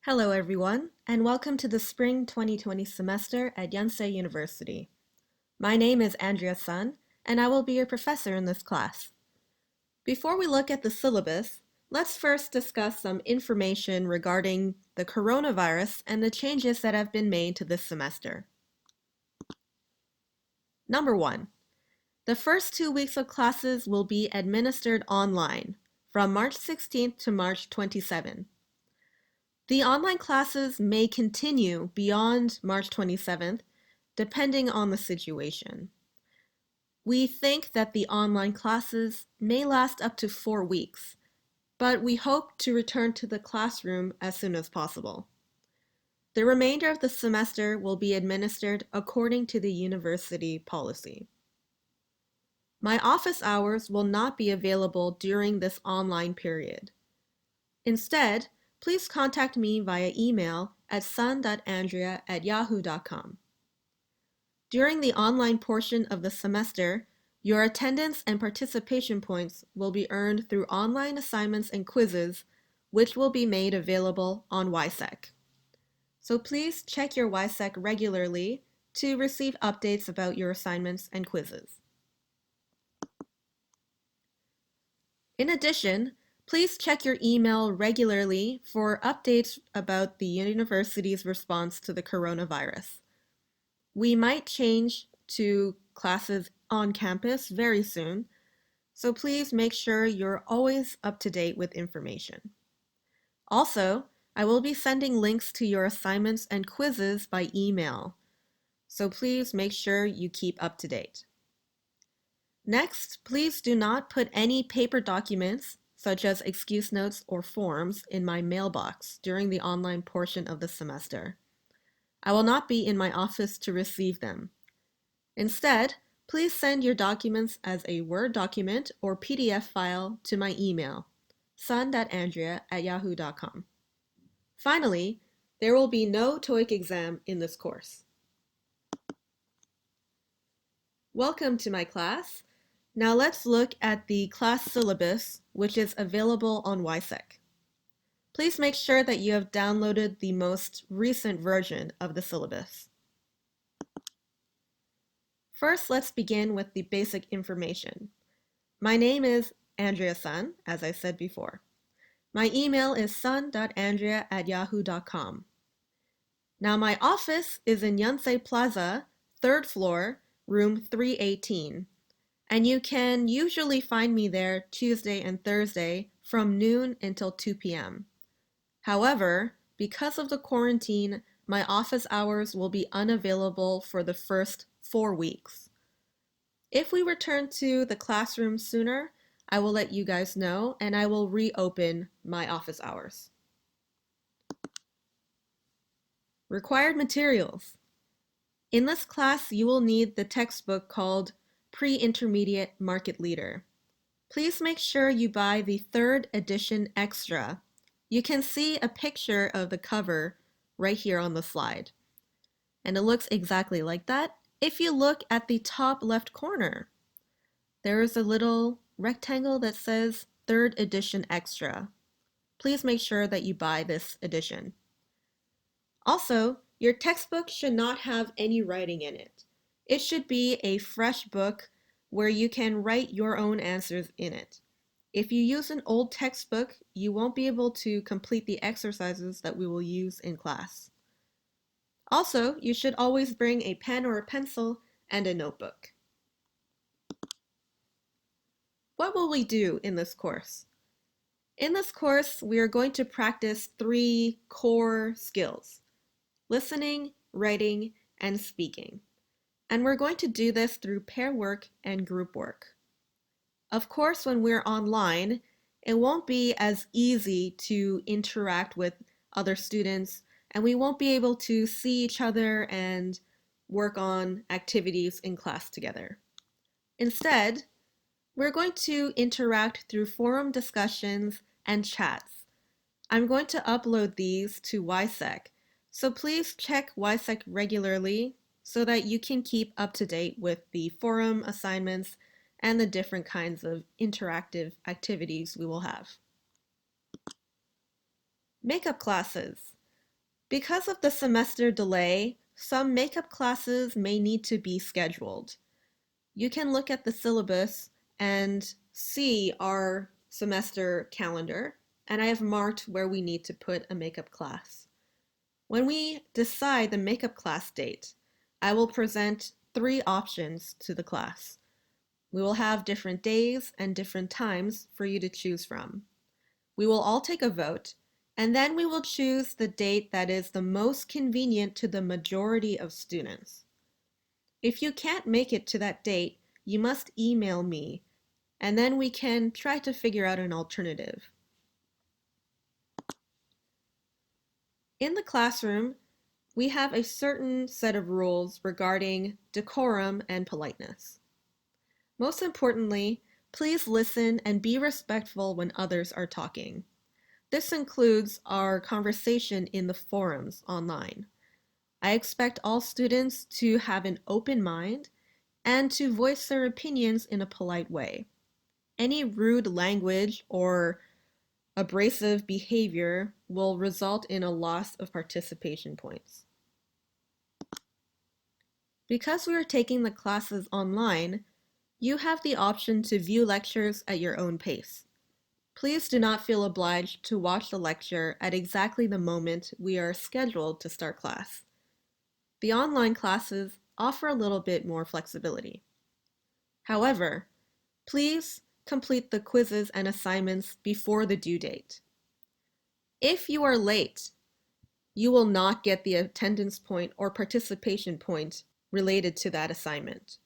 Hello everyone, and welcome to the Spring 2020 semester at Yonsei University. My name is Andrea Sun, and I will be your professor in this class. Before we look at the syllabus, let's first discuss some information regarding the coronavirus and the changes that have been made to this semester. Number 1. The first 2 weeks of classes will be administered online from March 16th to March 27th. The online classes may continue beyond March 27th, depending on the situation. We think that the online classes may last up to 4 weeks, but we hope to return to the classroom as soon as possible. The remainder of the semester will be administered according to the university policy. My office hours will not be available during this online period. Instead, please contact me via email at sun.andrea@yahoo.com. During the online portion of the semester, your attendance and participation points will be earned through online assignments and quizzes, which will be made available on YSEC. So please check your YSEC regularly to receive updates about your assignments and quizzes. In addition, please check your email regularly for updates about the university's response to the coronavirus. We might change to classes on campus very soon, so please make sure you're always up to date with information. Also, I will be sending links to your assignments and quizzes by email, so please make sure you keep up to date. Next, please do not put any paper documents, such as excuse notes or forms, in my mailbox during the online portion of the semester. I will not be in my office to receive them. Instead, please send your documents as a Word document or PDF file to my email, sun.andrea@yahoo.com. Finally, there will be no TOEIC exam in this course. Welcome to my class. Now let's look at the class syllabus, which is available on YSEC. Please make sure that you have downloaded the most recent version of the syllabus. First, let's begin with the basic information. My name is Andrea Sun, as I said before. My email is sun.andrea@yahoo.com. Now my office is in Yonsei Plaza, 3rd floor, room 318. And you can usually find me there Tuesday and Thursday from noon until 2 p.m. However, because of the quarantine, my office hours will be unavailable for the first 4 weeks. If we return to the classroom sooner, I will let you guys know and I will reopen my office hours. Required materials. In this class, you will need the textbook called Pre-Intermediate Market Leader. Please make sure you buy the 3rd edition extra. You can see a picture of the cover right here on the slide. And it looks exactly like that. If you look at the top left corner, there is a little rectangle that says 3rd edition extra. Please make sure that you buy this edition. Also, your textbook should not have any writing in it. It should be a fresh book where you can write your own answers in it. If you use an old textbook, you won't be able to complete the exercises that we will use in class. Also, you should always bring a pen or a pencil and a notebook. What will we do in this course? In this course, we are going to practice 3 core skills: listening, writing, and speaking. And we're going to do this through pair work and group work. Of course, when we're online, it won't be as easy to interact with other students, and we won't be able to see each other and work on activities in class together. Instead, we're going to interact through forum discussions and chats. I'm going to upload these to YSEC, so please check YSEC regularly so that you can keep up to date with the forum assignments and the different kinds of interactive activities we will have. Makeup classes. Because of the semester delay, some makeup classes may need to be scheduled. You can look at the syllabus and see our semester calendar, and I have marked where we need to put a makeup class. When we decide the makeup class date, I will present 3 options to the class. We will have different days and different times for you to choose from. We will all take a vote, and then we will choose the date that is the most convenient to the majority of students. If you can't make it to that date, you must email me, and then we can try to figure out an alternative. In the classroom, we have a certain set of rules regarding decorum and politeness. Most importantly, please listen and be respectful when others are talking. This includes our conversation in the forums online. I expect all students to have an open mind and to voice their opinions in a polite way. Any rude language or abrasive behavior will result in a loss of participation points. Because we are taking the classes online, you have the option to view lectures at your own pace. Please do not feel obliged to watch the lecture at exactly the moment we are scheduled to start class. The online classes offer a little bit more flexibility. However, please complete the quizzes and assignments before the due date. If you are late, you will not get the attendance point or participation point related to that assignment.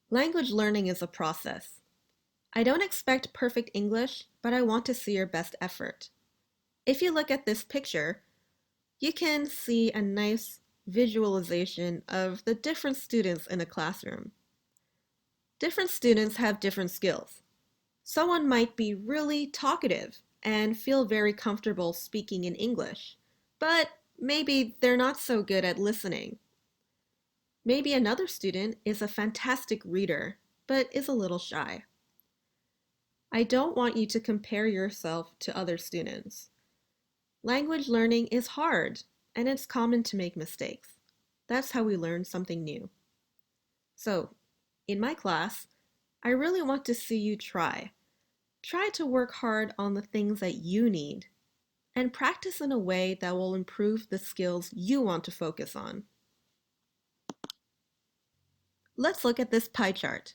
Language learning is a process. I don't expect perfect English, but I want to see your best effort. If you look at this picture, you can see a nice visualization of the different students in a classroom. Different students have different skills. Someone might be really talkative and feel very comfortable speaking in English, but maybe they're not so good at listening. Maybe another student is a fantastic reader, but is a little shy. I don't want you to compare yourself to other students. Language learning is hard, and it's common to make mistakes. That's how we learn something new. So, in my class, I really want to see you try. Try to work hard on the things that you need, and practice in a way that will improve the skills you want to focus on. Let's look at this pie chart.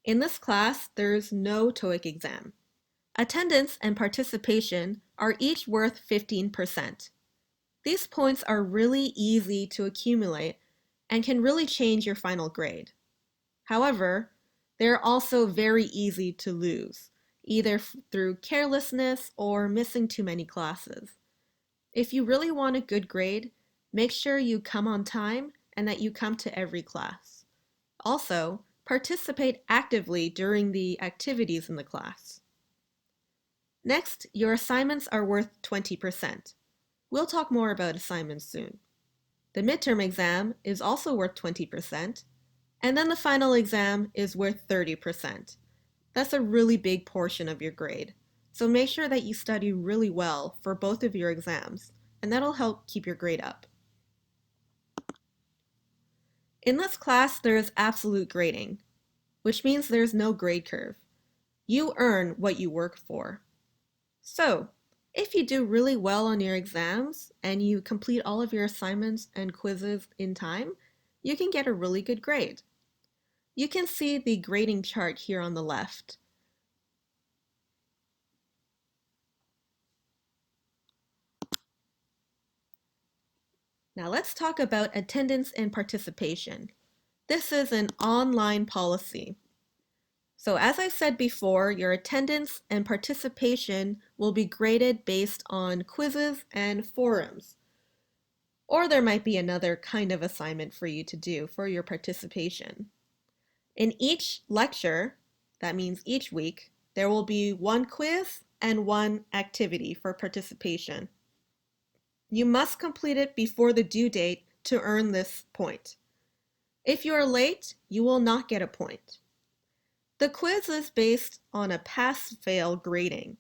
In this class, there is no TOEIC exam. Attendance and participation are each worth 15%. These points are really easy to accumulate and can really change your final grade. However, they're also very easy to lose, either through carelessness or missing too many classes. If you really want a good grade, make sure you come on time and that you come to every class. Also, participate actively during the activities in the class. Next, your assignments are worth 20%. We'll talk more about assignments soon. The midterm exam is also worth 20%, and then the final exam is worth 30%. That's a really big portion of your grade, so make sure that you study really well for both of your exams, and that'll help keep your grade up. In this class, there is absolute grading, which means there's no grade curve. You earn what you work for. So, if you do really well on your exams and you complete all of your assignments and quizzes in time, you can get a really good grade. You can see the grading chart here on the left. Now let's talk about attendance and participation. This is an online policy. So as I said before, your attendance and participation will be graded based on quizzes and forums. Or there might be another kind of assignment for you to do for your participation. In each lecture, that means each week, there will be one quiz and one activity for participation. You must complete it before the due date to earn this point. If you are late, you will not get a point. The quiz is based on a pass-fail grading,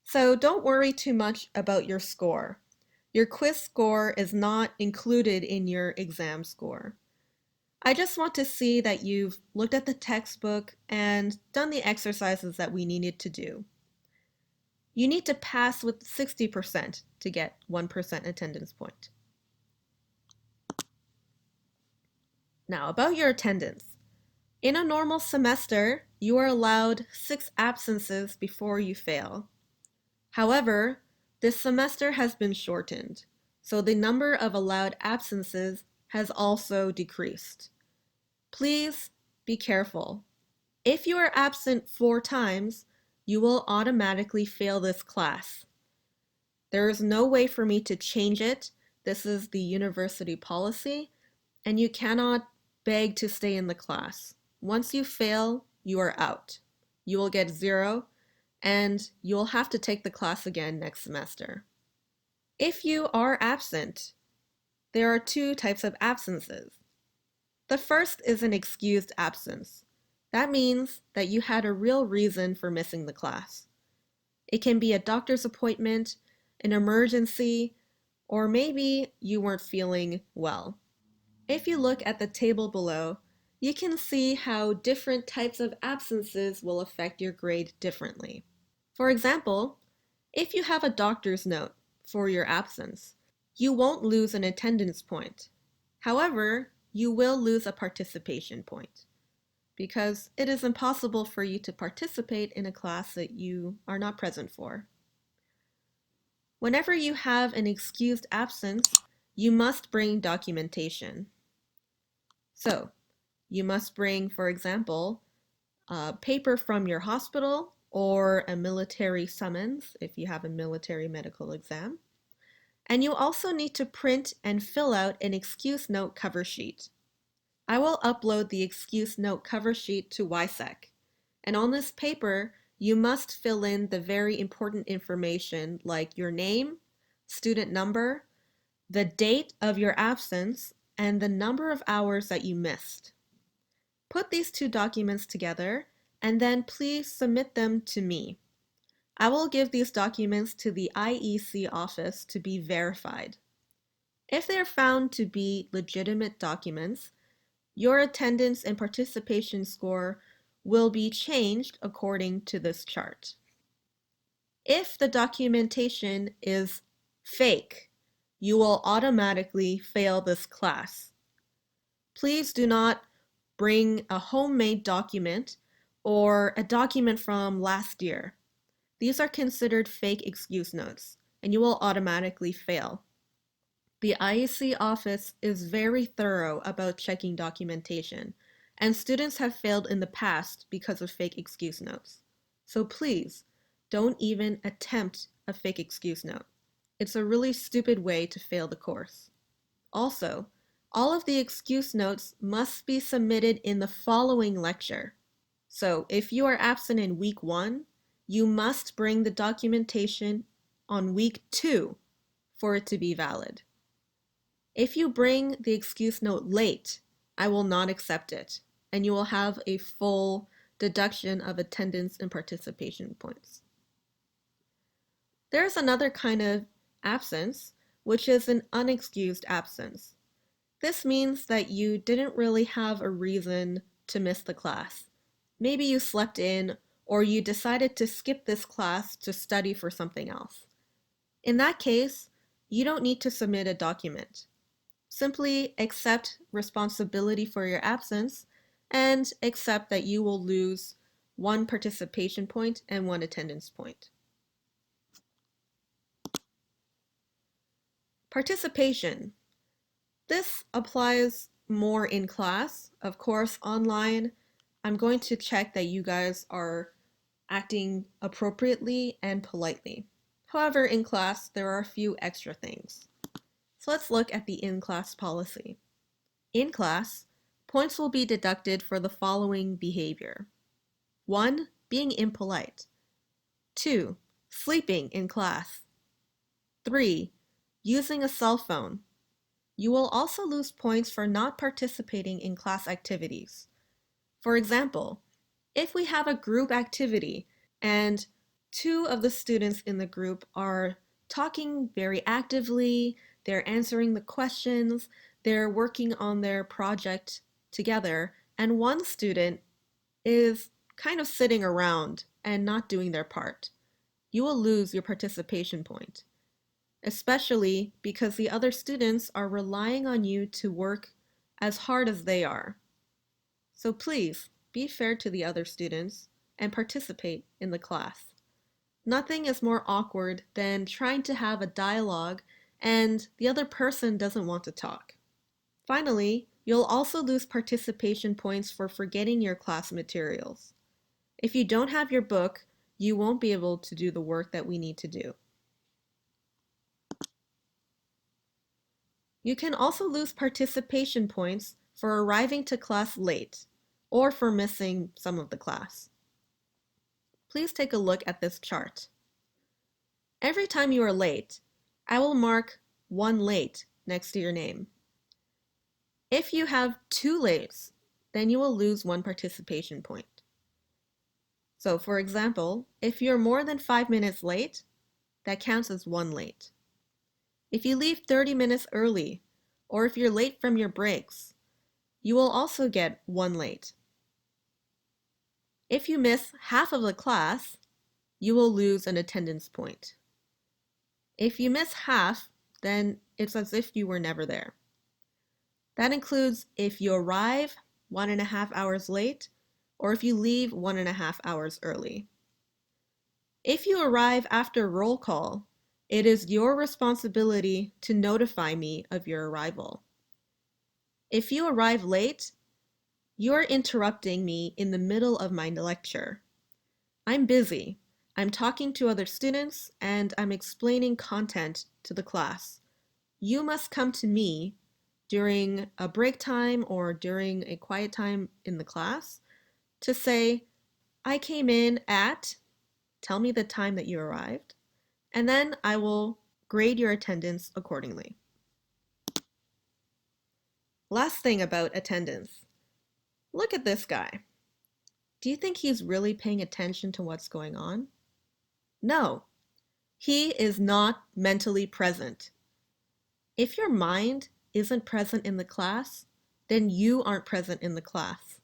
so don't worry too much about your score. Your quiz score is not included in your exam score. I just want to see that you've looked at the textbook and done the exercises that we needed to do. You need to pass with 60% to get 1% attendance point. Now, about your attendance. In a normal semester, you are allowed 6 absences before you fail. However, this semester has been shortened, so the number of allowed absences has also decreased. Please be careful. If you are absent 4 times, you will automatically fail this class. There is no way for me to change it. This is the university policy, and you cannot beg to stay in the class. Once you fail, you are out. You will get 0, and you will have to take the class again next semester. If you are absent, there are 2 types of absences. The first is an excused absence. That means that you had a real reason for missing the class. It can be a doctor's appointment, an emergency, or maybe you weren't feeling well. If you look at the table below, you can see how different types of absences will affect your grade differently. For example, if you have a doctor's note for your absence, you won't lose an attendance point. However, you will lose a participation point because it is impossible for you to participate in a class that you are not present for. Whenever you have an excused absence, you must bring documentation. So, you must bring, for example, a paper from your hospital or a military summons if you have a military medical exam. And you also need to print and fill out an excuse note cover sheet. I will upload the excuse note cover sheet to YSEC. And on this paper, you must fill in the very important information like your name, student number, the date of your absence, and the number of hours that you missed. Put these 2 documents together and then please submit them to me. I will give these documents to the IEC office to be verified. If they are found to be legitimate documents, your attendance and participation score will be changed according to this chart. If the documentation is fake, you will automatically fail this class. Please do not bring a homemade document or a document from last year. These are considered fake excuse notes, and you will automatically fail. The IEC office is very thorough about checking documentation, and students have failed in the past because of fake excuse notes. So please, don't even attempt a fake excuse note. It's a really stupid way to fail the course. Also, all of the excuse notes must be submitted in the following lecture. So if you are absent in week 1, you must bring the documentation on week 2 for it to be valid. If you bring the excuse note late, I will not accept it, and you will have a full deduction of attendance and participation points. There's another kind of absence, which is an unexcused absence. This means that you didn't really have a reason to miss the class. Maybe you slept in, or you decided to skip this class to study for something else. In that case, you don't need to submit a document. Simply accept responsibility for your absence and accept that you will lose 1 participation point and 1 attendance point. Participation. This applies more in class. Of course, online, I'm going to check that you guys are acting appropriately and politely. However, in class, there are a few extra things. So let's look at the in-class policy. In class, points will be deducted for the following behavior. 1. Being impolite. 2. Sleeping in class. 3. Using a cell phone. You will also lose points for not participating in class activities. For example, if we have a group activity and 2 of the students in the group are talking very actively, they're answering the questions, they're working on their project together, and one student is kind of sitting around and not doing their part. You will lose your participation point, especially because the other students are relying on you to work as hard as they are. So please be fair to the other students and participate in the class. Nothing is more awkward than trying to have a dialogue and the other person doesn't want to talk. Finally, you'll also lose participation points for forgetting your class materials. If you don't have your book, you won't be able to do the work that we need to do. You can also lose participation points for arriving to class late or for missing some of the class. Please take a look at this chart. Every time you are late, I will mark 1 late next to your name. If you have 2 lates, then you will lose 1 participation point. So for example, if you're more than 5 minutes late, that counts as 1 late. If you leave 30 minutes early, or if you're late from your breaks, you will also get 1 late. If you miss half of the class, you will lose an attendance point. If you miss half, then it's as if you were never there. That includes if you arrive 1.5 hours late, or if you leave 1.5 hours early. If you arrive after roll call, it is your responsibility to notify me of your arrival. If you arrive late, you are interrupting me in the middle of my lecture. I'm busy. I'm talking to other students and I'm explaining content to the class. You must come to me during a break time or during a quiet time in the class to say, I came in at, tell me the time that you arrived, and then I will grade your attendance accordingly. Last thing about attendance. Look at this guy. Do you think he's really paying attention to what's going on? No, he is not mentally present. If your mind isn't present in the class, then you aren't present in the class.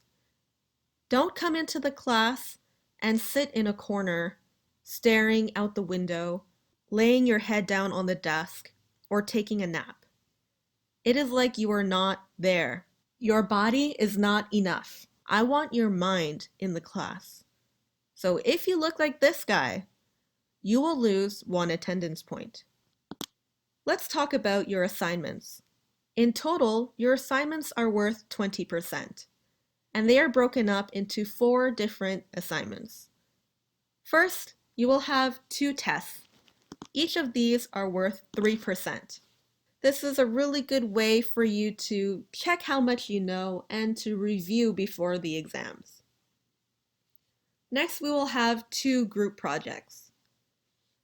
Don't come into the class and sit in a corner, staring out the window, laying your head down on the desk, or taking a nap. It is like you are not there. Your body is not enough. I want your mind in the class. So if you look like this guy, you will lose 1 attendance point. Let's talk about your assignments. In total, your assignments are worth 20%, and they are broken up into 4 different assignments. First, you will have 2 tests. Each of these are worth 3%. This is a really good way for you to check how much you know and to review before the exams. Next, we will have 2 group projects.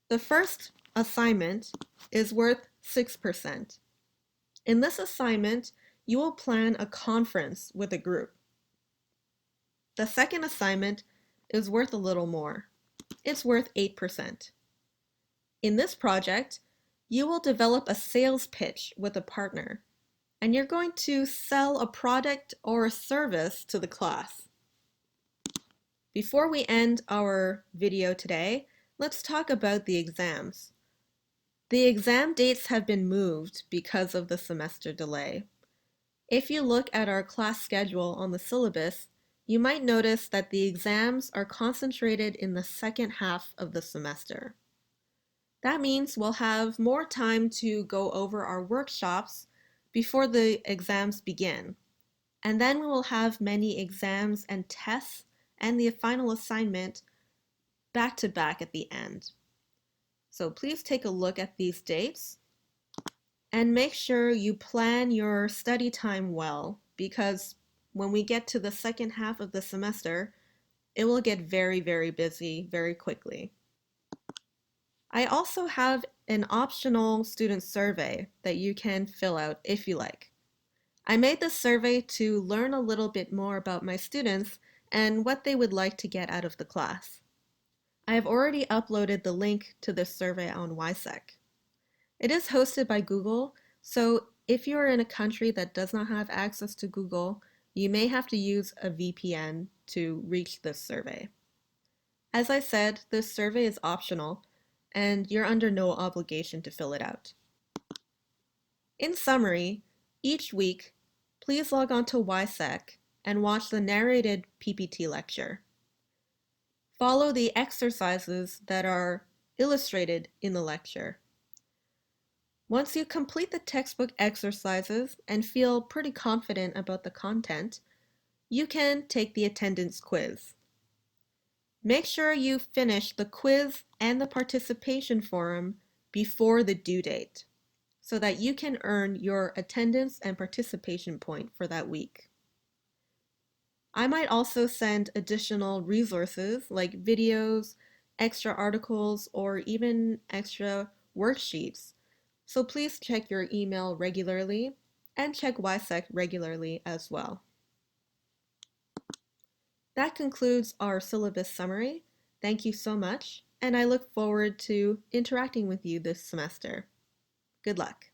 The first assignment is worth 6%. In this assignment, you will plan a conference with a group. The second assignment is worth a little more. It's worth 8%. In this project, you will develop a sales pitch with a partner, and you're going to sell a product or a service to the class. Before we end our video today, let's talk about the exams. The exam dates have been moved because of the semester delay. If you look at our class schedule on the syllabus, you might notice that the exams are concentrated in the second half of the semester. That means we'll have more time to go over our workshops before the exams begin. And then we will have many exams and tests and the final assignment back to back at the end. So please take a look at these dates and make sure you plan your study time well, because when we get to the second half of the semester, it will get very, very busy very quickly. I also have an optional student survey that you can fill out if you like. I made this survey to learn a little bit more about my students and what they would like to get out of the class. I have already uploaded the link to this survey on YSEC. It is hosted by Google, so if you're in a country that does not have access to Google, you may have to use a VPN to reach this survey. As I said, this survey is optional, and you're under no obligation to fill it out. In summary, each week, please log on to YSEC and watch the narrated PPT lecture. Follow the exercises that are illustrated in the lecture. Once you complete the textbook exercises and feel pretty confident about the content, you can take the attendance quiz. Make sure you finish the quiz and the participation forum before the due date so that you can earn your attendance and participation point for that week. I might also send additional resources like videos, extra articles, or even extra worksheets. So please check your email regularly and check YSEC regularly as well. That concludes our syllabus summary. Thank you so much, and I look forward to interacting with you this semester. Good luck.